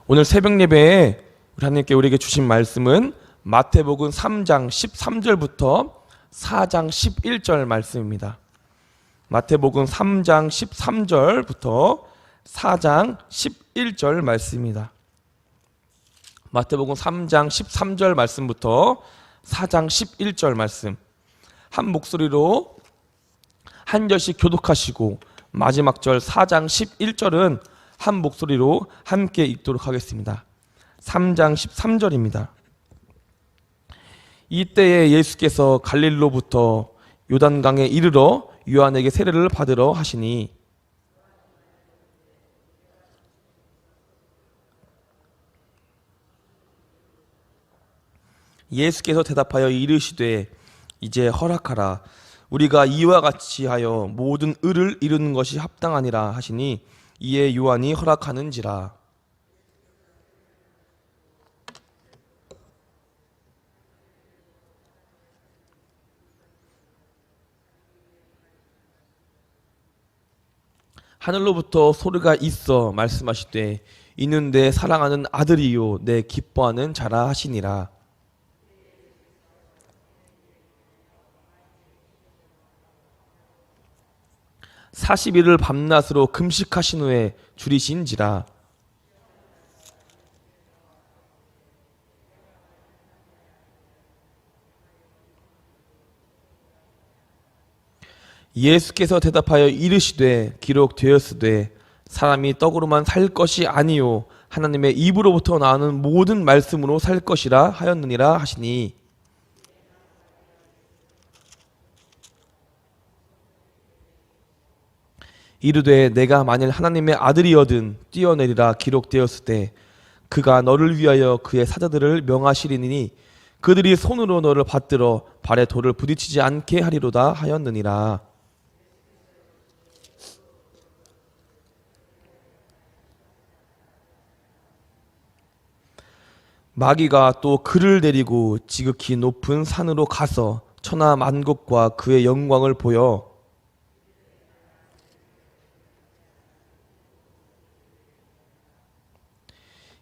오늘 새벽 예배에 하나님께 우리에게 주신 말씀은 마태복음 3장 13절부터 4장 11절 말씀입니다. 마태복음 3장 13절부터 4장 11절 말씀입니다. 마태복음 3장 13절 말씀부터 4장 11절 말씀, 한 목소리로 한 절씩 교독하시고 마지막 절 4장 11절은 한 목소리로 함께 읽도록 하겠습니다. 3장 13절입니다. 이때에 예수께서 갈릴리로부터 요단강에 이르러 요한에게 세례를 받으러 하시니 예수께서 대답하여 이르시되 이제 허락하라. 우리가 이와 같이 하여 모든 의를 이루는 것이 합당하니라 하시니 이에 요한이 허락하는지라. 하늘로부터 소리가 있어 말씀하시되 이는 내 사랑하는 아들이요 내 기뻐하는 자라 하시니라. 사십일을 밤낮으로 금식하신 후에 줄이신지라. 예수께서 대답하여 이르시되 기록되었으되 사람이 떡으로만 살 것이 아니요 하나님의 입으로부터 나오는 모든 말씀으로 살 것이라 하였느니라 하시니 이르되 내가 만일 하나님의 아들이어든 뛰어내리라 기록되었을 때 그가 너를 위하여 그의 사자들을 명하시리니 그들이 손으로 너를 받들어 발에 돌을 부딪히지 않게 하리로다 하였느니라. 마귀가 또 그를 데리고 지극히 높은 산으로 가서 천하 만국과 그의 영광을 보여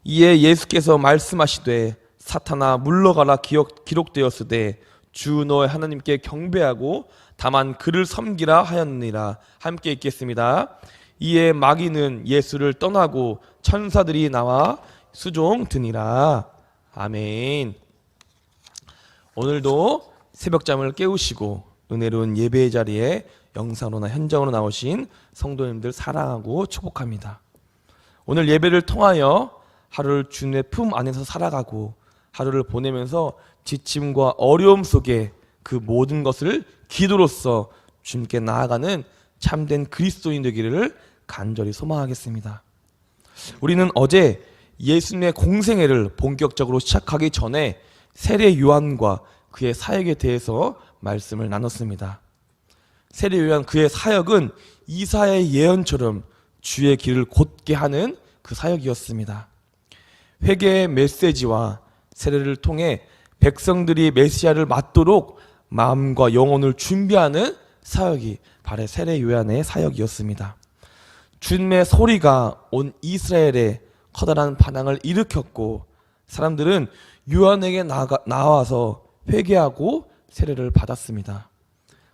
이에 예수께서 말씀하시되 사탄아 물러가라 기록되었으되 주 너의 하나님께 경배하고 다만 그를 섬기라 하였느니라. 함께 읽겠습니다. 이에 마귀는 예수를 떠나고 천사들이 나와 수종 드니라. 아멘. 오늘도 새벽잠을 깨우시고 은혜로운 예배의 자리에 영상으로나 현장으로 나오신 성도님들 사랑하고 축복합니다. 오늘 예배를 통하여 하루를 주님의 품 안에서 살아가고 하루를 보내면서 지침과 어려움 속에 그 모든 것을 기도로서 주님께 나아가는 참된 그리스도인 되기를 간절히 소망하겠습니다. 우리는 어제 예수님의 공생애를 본격적으로 시작하기 전에 세례 요한과 그의 사역에 대해서 말씀을 나눴습니다. 세례 요한 그의 사역은 이사야의 예언처럼 주의 길을 곧게 하는 그 사역이었습니다. 회개의 메시지와 세례를 통해 백성들이 메시아를 맞도록 마음과 영혼을 준비하는 사역이 바로 세례 요한의 사역이었습니다. 주님의 소리가 온 이스라엘에 커다란 반항을 일으켰고 사람들은 요한에게 나와서 회개하고 세례를 받았습니다.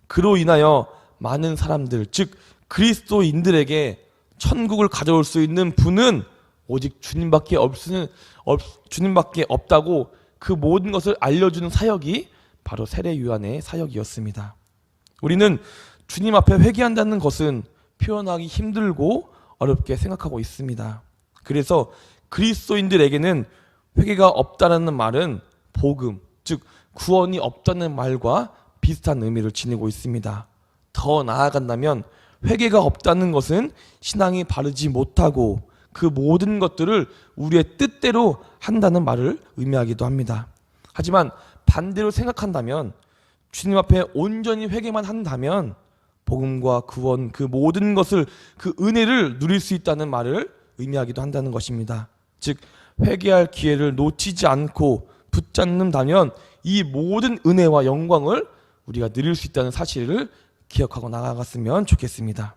그로 인하여 많은 사람들, 즉 그리스도인들에게 천국을 가져올 수 있는 분은 오직 주님밖에 없다고 그 모든 것을 알려주는 사역이 바로 세례 요한의 사역이었습니다. 우리는 주님 앞에 회개한다는 것은 표현하기 힘들고 어렵게 생각하고 있습니다. 그래서 그리스도인들에게는 회개가 없다는 말은 복음, 즉 구원이 없다는 말과 비슷한 의미를 지니고 있습니다. 더 나아간다면 회개가 없다는 것은 신앙이 바르지 못하고 그 모든 것들을 우리의 뜻대로 한다는 말을 의미하기도 합니다. 하지만 반대로 생각한다면 주님 앞에 온전히 회개만 한다면 복음과 구원 그 모든 것을 그 은혜를 누릴 수 있다는 말을 의미하기도 한다는 것입니다. 즉 회개할 기회를 놓치지 않고 붙잡는다면 이 모든 은혜와 영광을 우리가 누릴 수 있다는 사실을 기억하고 나아갔으면 좋겠습니다.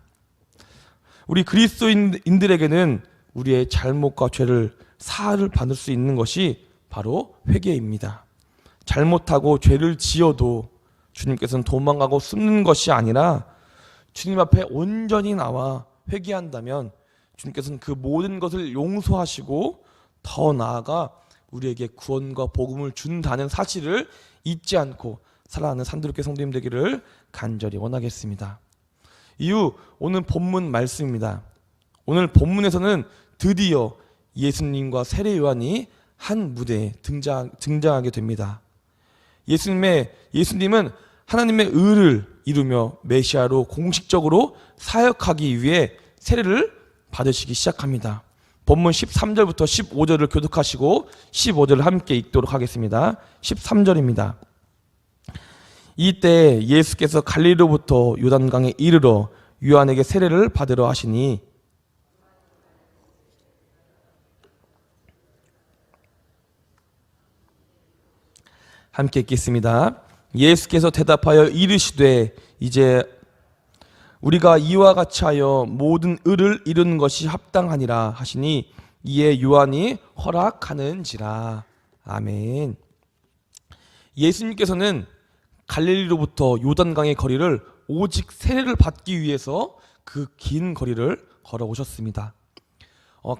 우리 그리스도인들에게는 우리의 잘못과 죄를 사하를 받을 수 있는 것이 바로 회개입니다. 잘못하고 죄를 지어도 주님께서는 도망가고 숨는 것이 아니라 주님 앞에 온전히 나와 회개한다면 주님께서는 그 모든 것을 용서하시고 더 나아가 우리에게 구원과 복음을 준다는 사실을 잊지 않고 살아가는 산도교회 성도님 되기를 간절히 원하겠습니다. 이후 오늘 본문 말씀입니다. 오늘 본문에서는 드디어 예수님과 세례 요한이 한 무대에 등장하게 됩니다. 예수님은 하나님의 의를 이루며 메시아로 공식적으로 사역하기 위해 세례를 받으시기 시작합니다. 본문 13절부터 15절을 교독하시고 15절을 함께 읽도록 하겠습니다. 13절입니다. 이때 예수께서 갈릴리로부터 요단강에 이르러 요한에게 세례를 받으러 하시니 함께 읽겠습니다. 예수께서 대답하여 이르시되 이제 우리가 이와 같이 하여 모든 의를 이루는 것이 합당하니라 하시니 이에 요한이 허락하는지라. 아멘. 예수님께서는 갈릴리로부터 요단강의 거리를 오직 세례를 받기 위해서 그 긴 거리를 걸어오셨습니다.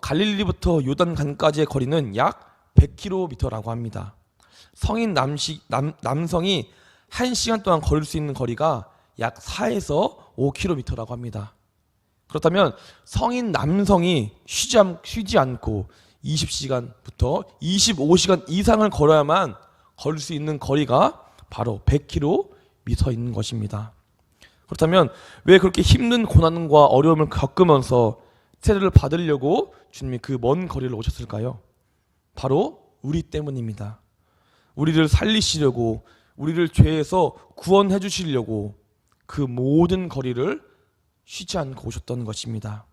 갈릴리부터 요단강까지의 거리는 약 100km라고 합니다. 성인 남성이 1시간 동안 걸을 수 있는 거리가 약 4에서 5km라고 합니다. 그렇다면 성인 남성이 쉬지 않고 20시간부터 25시간 이상을 걸어야만 걸을 수 있는 거리가 바로 100km인 것입니다. 그렇다면 왜 그렇게 힘든 고난과 어려움을 겪으면서 세례를 받으려고 주님이 그 먼 거리를 오셨을까요? 바로 우리 때문입니다. 우리를 살리시려고, 우리를 죄에서 구원해 주시려고 그 모든 거리를 쉬지 않고 오셨던 것입니다.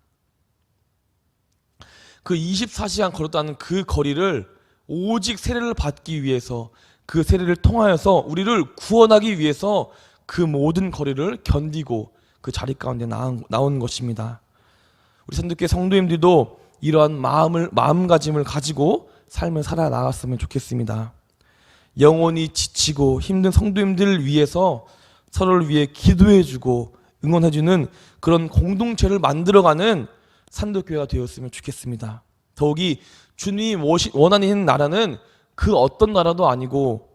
그 24시간 걸었다는 그 거리를 오직 세례를 받기 위해서, 그 세례를 통하여서 우리를 구원하기 위해서 그 모든 거리를 견디고 그 자리 가운데 나온 것입니다. 우리 산도교회 성도님들도 이러한 마음가짐을 가지고 삶을 살아나갔으면 좋겠습니다. 영혼이 지치고 힘든 성도님들을 위해서 서로를 위해 기도해주고 응원해주는 그런 공동체를 만들어가는 산도교회가 되었으면 좋겠습니다. 더욱이 주님이 원하는 나라는 그 어떤 나라도 아니고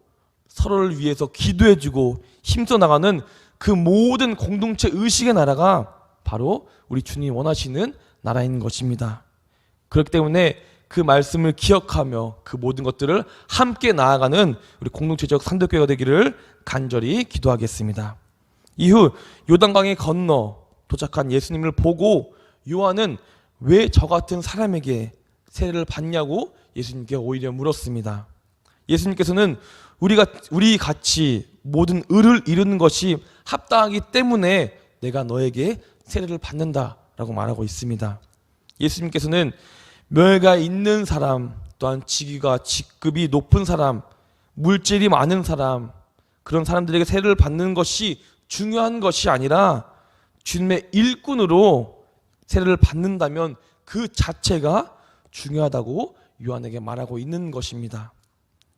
서로를 위해서 기도해주고 힘써 나가는 그 모든 공동체 의식의 나라가 바로 우리 주님이 원하시는 나라인 것입니다. 그렇기 때문에 그 말씀을 기억하며 그 모든 것들을 함께 나아가는 우리 공동체적 산도교회가 되기를 간절히 기도하겠습니다. 이후 요단강에 건너 도착한 예수님을 보고 요한은 왜 저 같은 사람에게 세례를 받냐고 예수님께 오히려 물었습니다. 예수님께서는 우리 같이 모든 의를 이루는 것이 합당하기 때문에 내가 너에게 세례를 받는다라고 말하고 있습니다. 예수님께서는 명예가 있는 사람, 또한 직급이 높은 사람, 물질이 많은 사람, 그런 사람들에게 세례를 받는 것이 중요한 것이 아니라 주님의 일꾼으로 세례를 받는다면 그 자체가 중요하다고 요한에게 말하고 있는 것입니다.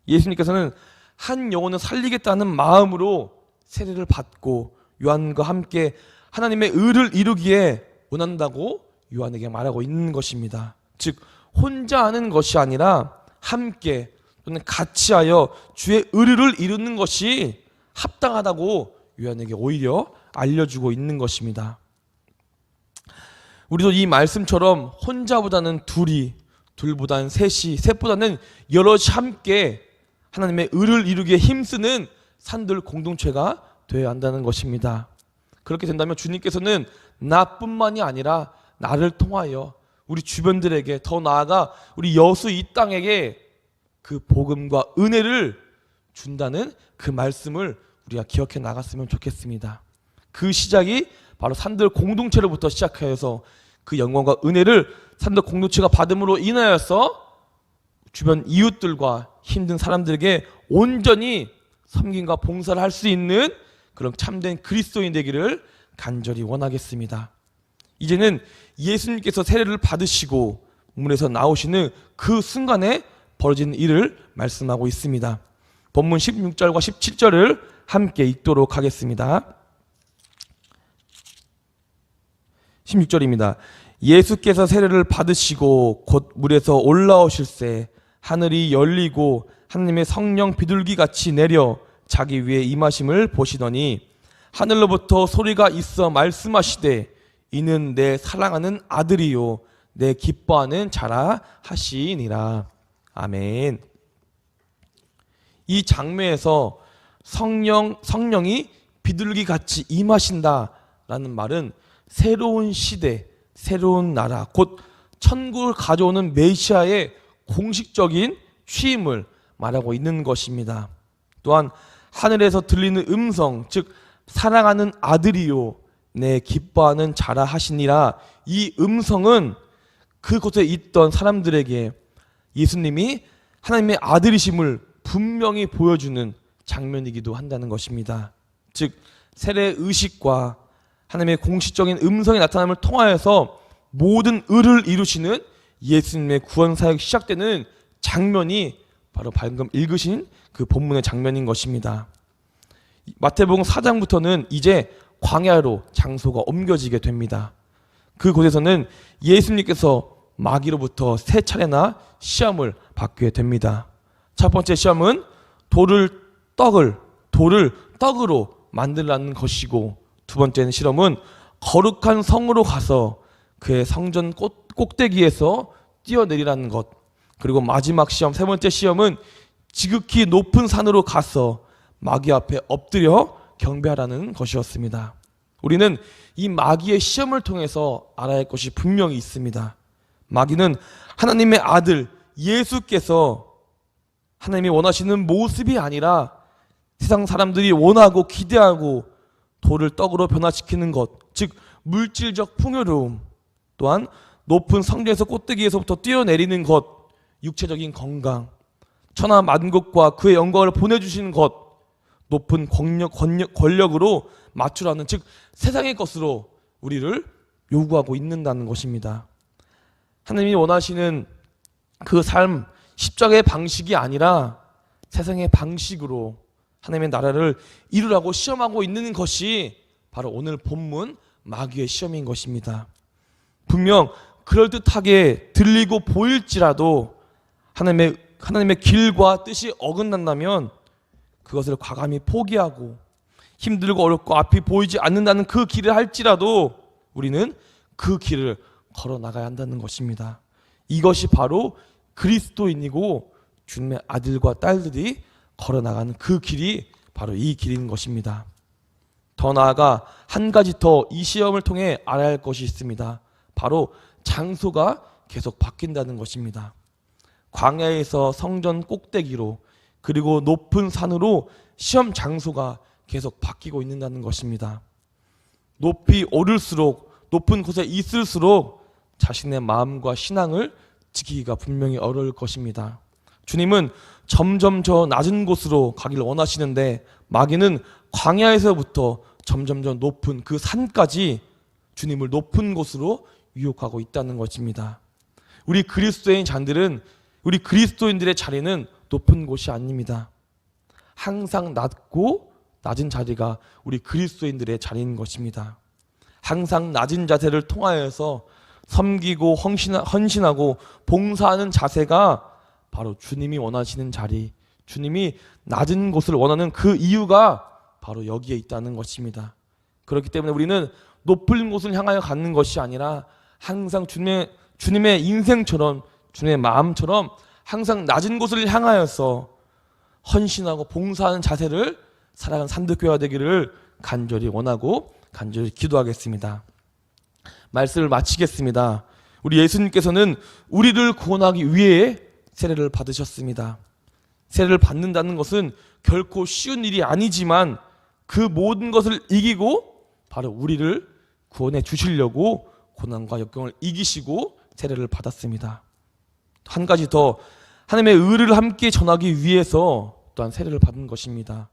예수님께서는 한 영혼을 살리겠다는 마음으로 세례를 받고 요한과 함께 하나님의 의를 이루기에 원한다고 요한에게 말하고 있는 것입니다. 즉 혼자 하는 것이 아니라 함께 또는 같이 하여 주의 의를 이루는 것이 합당하다고 요한에게 오히려 알려주고 있는 것입니다. 우리도 이 말씀처럼 혼자보다는 둘보다는 셋보다는 여럿이 함께 하나님의 의를 이루기에 힘쓰는 산들 공동체가 되어야 한다는 것입니다. 그렇게 된다면 주님께서는 나뿐만이 아니라 나를 통하여 우리 주변들에게, 더 나아가 우리 여수 이 땅에게 그 복음과 은혜를 준다는 그 말씀을 우리가 기억해 나갔으면 좋겠습니다. 그 시작이 바로 산들 공동체로부터 시작하여서 그 영광과 은혜를 산들 공동체가 받음으로 인하여서 주변 이웃들과 힘든 사람들에게 온전히 섬김과 봉사를 할 수 있는 그런 참된 그리스도인 되기를 간절히 원하겠습니다. 이제는 예수님께서 세례를 받으시고 문에서 나오시는 그 순간에 벌어진 일을 말씀하고 있습니다. 본문 16절과 17절을 함께 읽도록 하겠습니다. 16절입니다. 예수께서 세례를 받으시고 곧 물에서 올라오실새 하늘이 열리고 하나님의 성령 비둘기같이 내려 자기 위에 임하심을 보시더니 하늘로부터 소리가 있어 말씀하시되 이는 내 사랑하는 아들이요 내 기뻐하는 자라 하시니라. 아멘. 이 장면에서 성령이 비둘기같이 임하신다라는 말은 새로운 시대, 새로운 나라, 곧 천국을 가져오는 메시아의 공식적인 취임을 말하고 있는 것입니다. 또한 하늘에서 들리는 음성, 즉 사랑하는 아들이요 내 기뻐하는 자라 하시니라, 이 음성은 그곳에 있던 사람들에게 예수님이 하나님의 아들이심을 분명히 보여주는 장면이기도 한다는 것입니다. 즉 세례 의식과 하나님의 공식적인 음성의 나타남을 통하여서 모든 의를 이루시는 예수님의 구원 사역이 시작되는 장면이 바로 방금 읽으신 그 본문의 장면인 것입니다. 마태복음 4장부터는 이제 광야로 장소가 옮겨지게 됩니다. 그곳에서는 예수님께서 마귀로부터 세 차례나 시험을 받게 됩니다. 첫 번째 시험은 돌을 떡으로 만들라는 것이고, 두 번째는 실험은 거룩한 성으로 가서 그의 성전 꼭대기에서 뛰어내리라는 것, 그리고 마지막 시험, 세 번째 시험은 지극히 높은 산으로 가서 마귀 앞에 엎드려 경배하라는 것이었습니다. 우리는 이 마귀의 시험을 통해서 알아야 할 것이 분명히 있습니다. 마귀는 하나님의 아들 예수께서 하나님이 원하시는 모습이 아니라 세상 사람들이 원하고 기대하고 돌을 떡으로 변화시키는 것, 즉 물질적 풍요로움, 또한 높은 성전에서 꼭대기에서부터 뛰어내리는 것, 육체적인 건강, 천하 만국과 그의 영광을 보내주시는 것, 높은 권력으로 맞추라는, 즉 세상의 것으로 우리를 요구하고 있는다는 것입니다. 하나님이 원하시는 그 삶, 십자가의 방식이 아니라 세상의 방식으로 하나님의 나라를 이루라고 시험하고 있는 것이 바로 오늘 본문 마귀의 시험인 것입니다. 분명 그럴듯하게 들리고 보일지라도 하나님의 길과 뜻이 어긋난다면 그것을 과감히 포기하고 힘들고 어렵고 앞이 보이지 않는다는 그 길을 할지라도 우리는 그 길을 걸어 나가야 한다는 것입니다. 이것이 바로 그리스도인이고 주님의 아들과 딸들이 걸어 나가는 그 길이 바로 이 길인 것입니다. 더 나아가 한 가지 더 이 시험을 통해 알아야 할 것이 있습니다. 바로 장소가 계속 바뀐다는 것입니다. 광야에서 성전 꼭대기로, 그리고 높은 산으로 시험 장소가 계속 바뀌고 있는다는 것입니다. 높이 오를수록, 높은 곳에 있을수록 자신의 마음과 신앙을 지키기가 분명히 어려울 것입니다. 주님은 점점 저 낮은 곳으로 가기를 원하시는데 마귀는 광야에서부터 점점 더 높은 그 산까지 주님을 높은 곳으로 유혹하고 있다는 것입니다. 우리 그리스도인 잔들은, 우리 그리스도인들의 자리는 높은 곳이 아닙니다. 항상 낮고 낮은 자리가 우리 그리스도인들의 자리인 것입니다. 항상 낮은 자세를 통하여서 섬기고 헌신하고 봉사하는 자세가 바로 주님이 원하시는 자리, 주님이 낮은 곳을 원하는 그 이유가 바로 여기에 있다는 것입니다. 그렇기 때문에 우리는 높은 곳을 향하여 가는 것이 아니라 항상 주님의 인생처럼, 주님의 마음처럼 항상 낮은 곳을 향하여서 헌신하고 봉사하는 자세를 살아가는 산득교회가 되기를 간절히 원하고 간절히 기도하겠습니다. 말씀을 마치겠습니다. 우리 예수님께서는 우리를 구원하기 위해 세례를 받으셨습니다. 세례를 받는다는 것은 결코 쉬운 일이 아니지만 그 모든 것을 이기고 바로 우리를 구원해 주시려고 고난과 역경을 이기시고 세례를 받았습니다. 한 가지 더, 하나님의 의를 함께 전하기 위해서 또한 세례를 받은 것입니다.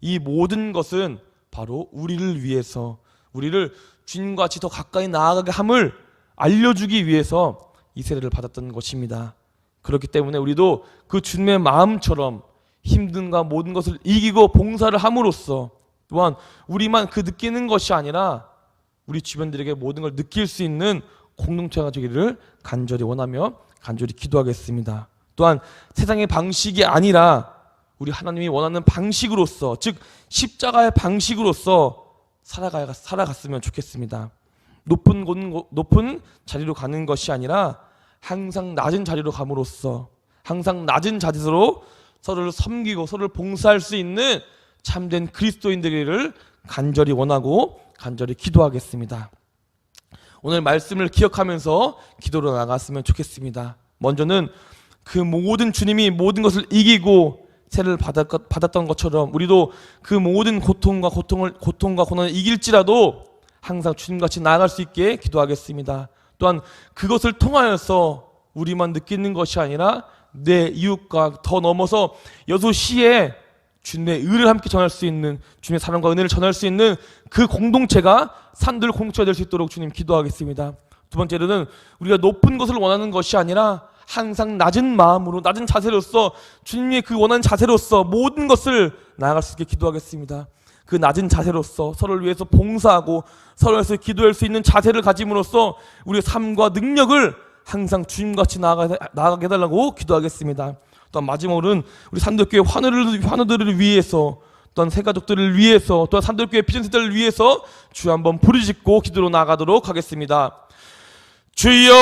이 모든 것은 바로 우리를 위해서, 우리를 주님과 같이 더 가까이 나아가게 함을 알려주기 위해서 이 세례를 받았던 것입니다. 그렇기 때문에 우리도 그 주님의 마음처럼 힘든가 모든 것을 이기고 봉사를 함으로써 또한 우리만 그 느끼는 것이 아니라 우리 주변들에게 모든 걸 느낄 수 있는 공동체가 되기를 간절히 원하며 간절히 기도하겠습니다. 또한 세상의 방식이 아니라 우리 하나님이 원하는 방식으로서, 즉 십자가의 방식으로서 살아갔으면 좋겠습니다. 높은 자리로 가는 것이 아니라 항상 낮은 자리로 감으로써 항상 낮은 자세로 서로를 섬기고 서로를 봉사할 수 있는 참된 그리스도인들을 간절히 원하고 간절히 기도하겠습니다. 오늘 말씀을 기억하면서 기도로 나갔으면 좋겠습니다. 먼저는 그 모든 주님이 모든 것을 이기고 세례를 받았던 것처럼 우리도 그 모든 고통과 고난을 이길지라도 항상 주님같이 나아갈 수 있게 기도하겠습니다. 또한 그것을 통하여서 우리만 느끼는 것이 아니라 내 이웃과 더 넘어서 여소시에 주님의 의를 함께 전할 수 있는, 주님의 사랑과 은혜를 전할 수 있는 그 공동체가 산들 공동체가 될 수 있도록 주님 기도하겠습니다. 두 번째로는 우리가 높은 것을 원하는 것이 아니라 항상 낮은 마음으로, 낮은 자세로서, 주님의 그 원하는 자세로서 모든 것을 나아갈 수 있게 기도하겠습니다. 그 낮은 자세로서 서로를 위해서 봉사하고 서로를 위해서 기도할 수 있는 자세를 가짐으로써 우리의 삶과 능력을 항상 주님같이 나아가게 해달라고 기도하겠습니다. 또한 마지막으로는 우리 산들교회 환우들을 위해서, 또한 새가족들을 위해서, 또한 산들교회 비전세대를 위해서 주여 한번 부르짖고 기도로 나아가도록 하겠습니다. 주여